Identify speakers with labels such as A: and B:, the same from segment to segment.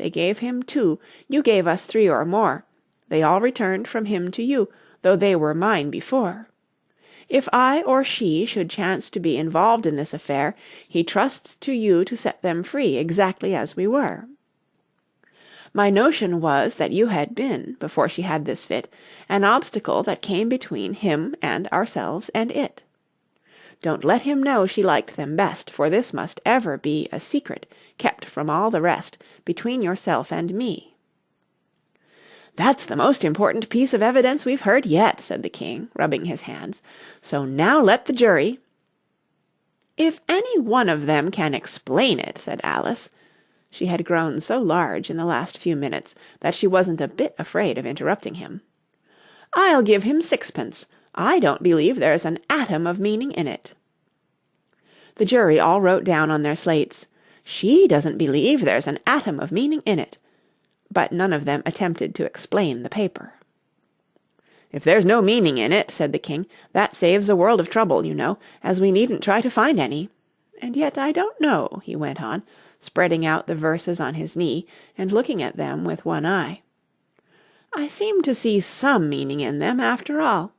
A: They gave him 2, you gave us 3 or more. They all returned from him to you, though they were mine before. If I or she should chance to be involved in this affair, he trusts to you to set them free exactly as we were. My notion was that you had been, before she had this fit, an obstacle that came between him and ourselves and it. Don't let him know she liked them best, for this must ever be a secret, kept from all the rest, between yourself and me." "That's the most important piece of evidence we've heard yet," said the king, rubbing his hands. "So now let the jury—" "If any one of them can explain it," said Alice. She had grown so large in the last few minutes that she wasn't a bit afraid of interrupting him. "I'll give him 6pence. I don't believe there's an atom of meaning in it." The jury all wrote down on their slates, "She doesn't believe there's an atom of meaning in it," but none of them attempted to explain the paper. "If there's no meaning in it," said the king, "that saves a world of trouble, you know, as we needn't try to find any. And yet I don't know," he went on, spreading out the verses on his knee and looking at them with one eye. "I seem to see some meaning in them, after all.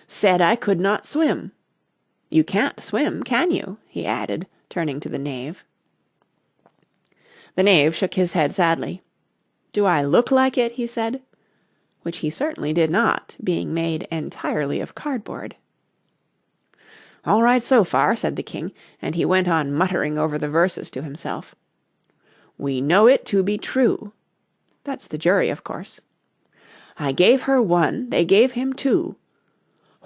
A: Said I could not swim. You can't swim, can you?" he added, turning to the knave. The knave shook his head sadly. "Do I look like it?" he said, which he certainly did not, being made entirely of cardboard. "All right so far," said the king, and he went on muttering over the verses to himself. "We know it to be true." That's the jury, of course. "I gave her 1, they gave him 2.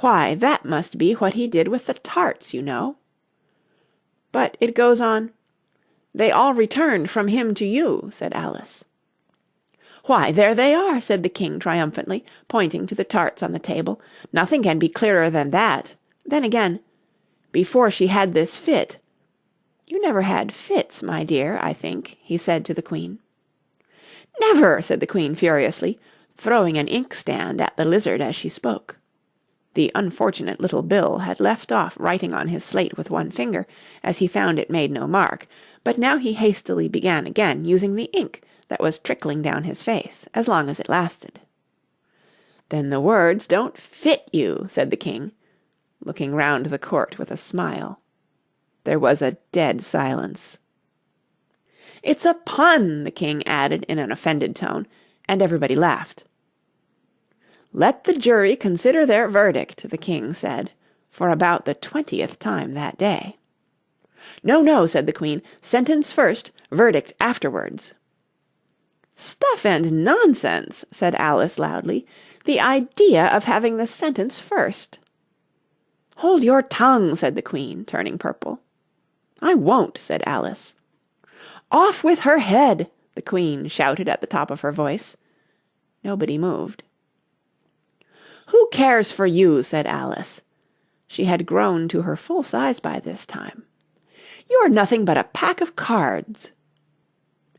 A: Why, that must be what he did with the tarts, you know." But it goes on, "They all returned from him to you," said Alice. "Why, there they are," said the king triumphantly, pointing to the tarts on the table. "Nothing can be clearer than that. Then again, before she had this fit. You never had fits, my dear, I think," he said to the queen. "Never!" said the queen furiously, throwing an inkstand at the lizard as she spoke. The unfortunate little Bill had left off writing on his slate with one finger, as he found it made no mark, but now he hastily began again, using the ink that was trickling down his face, as long as it lasted. "Then the words don't fit you," said the king, looking round the court with a smile. There was a dead silence. "It's a pun," the king added in an offended tone, and everybody laughed. "Let the jury consider their verdict," the king said, for about the 20th time that day. "No, no," said the queen, "sentence first, verdict afterwards." "Stuff and nonsense," said Alice loudly. "The idea of having the sentence first." "Hold your tongue," said the queen, turning purple. "I won't," said Alice. "Off with her head," the queen shouted at the top of her voice. Nobody moved. "Who cares for you?" said Alice. She had grown to her full size by this time. "You're nothing but a pack of cards."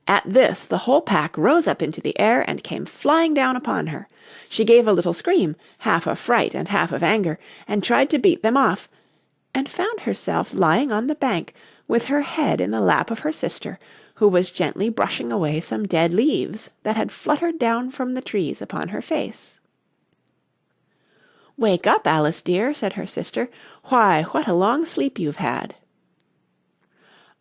A: At this the whole pack rose up into the air and came flying down upon her. She gave a little scream, half of fright and half of anger, and tried to beat them off, and found herself lying on the bank with her head in the lap of her sister, who was gently brushing away some dead leaves that had fluttered down from the trees upon her face. "Wake up, Alice dear," said her sister. "Why, what a long sleep you've had."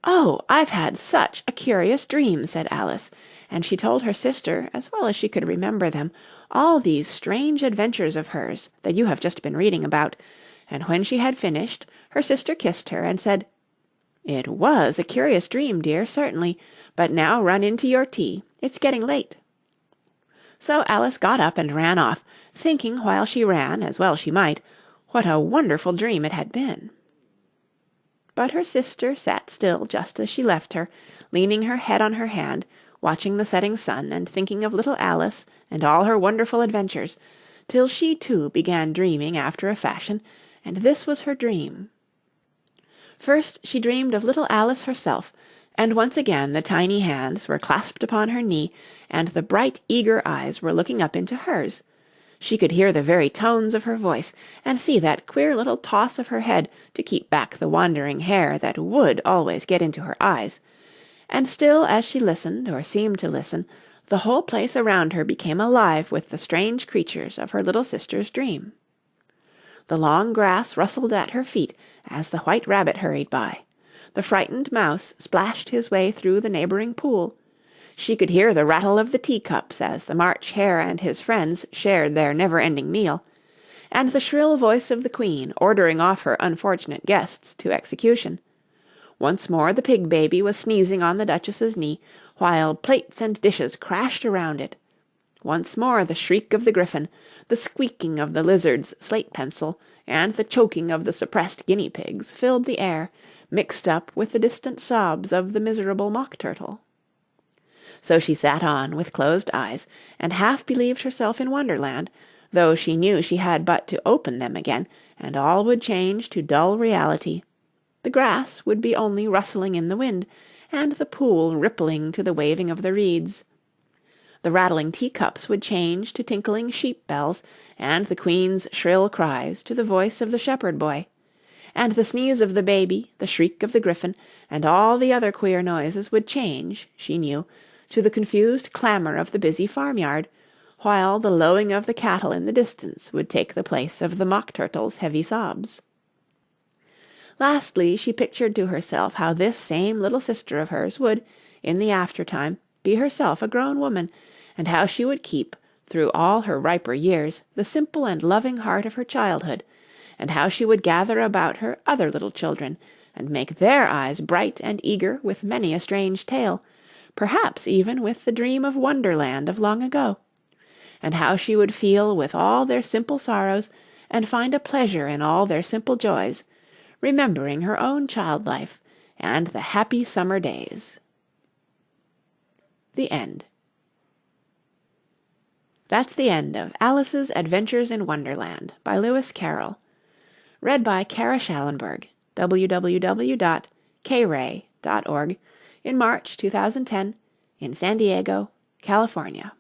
A: "Oh, I've had such a curious dream," said Alice, and she told her sister, as well as she could remember them, all these strange adventures of hers that you have just been reading about, and when she had finished, her sister kissed her and said, "It was a curious dream, dear, certainly, but now run in to your tea. It's getting late." So Alice got up and ran off, thinking while she ran, as well she might, what a wonderful dream it had been. But her sister sat still just as she left her, leaning her head on her hand, watching the setting sun and thinking of little Alice and all her wonderful adventures, till she too began dreaming after a fashion, and this was her dream. First she dreamed of little Alice herself, and once again the tiny hands were clasped upon her knee, and the bright eager eyes were looking up into hers. She could hear the very tones of her voice, and see that queer little toss of her head to keep back the wandering hair that would always get into her eyes, And still as she listened, or seemed to listen, the whole place around her became alive with the strange creatures of her little sister's dream. The long grass rustled at her feet as the White Rabbit hurried by. The frightened Mouse splashed his way through the neighbouring pool. She could hear the rattle of the teacups as the March Hare and his friends shared their never-ending meal, and the shrill voice of the Queen ordering off her unfortunate guests to execution. Once more the pig baby was sneezing on the Duchess's knee, while plates and dishes crashed around it. Once more the shriek of the Gryphon, the squeaking of the Lizard's slate pencil, and the choking of the suppressed guinea pigs filled the air, mixed up with the distant sobs of the miserable Mock Turtle. So she sat on, with closed eyes, and half believed herself in Wonderland, though she knew she had but to open them again, and all would change to dull reality. The grass would be only rustling in the wind, and the pool rippling to the waving of the reeds. The rattling teacups would change to tinkling sheep bells, and the Queen's shrill cries to the voice of the shepherd boy, and the sneeze of the baby, the shriek of the Gryphon, and all the other queer noises would change, she knew, to the confused clamour of the busy farmyard, while the lowing of the cattle in the distance would take the place of the Mock Turtle's heavy sobs. Lastly, she pictured to herself how this same little sister of hers would, in the after-time, be herself a grown woman, and how she would keep, through all her riper years, the simple and loving heart of her childhood, and how she would gather about her other little children, and make their eyes bright and eager with many a strange tale, perhaps even with the dream of Wonderland of long ago, and how she would feel with all their simple sorrows, and find a pleasure in all their simple joys, remembering her own child life and the happy summer days. The End. That's the end of Alice's Adventures in Wonderland by Lewis Carroll. Read by Kara Schallenberg, www.kray.org, in March 2010, in San Diego, California.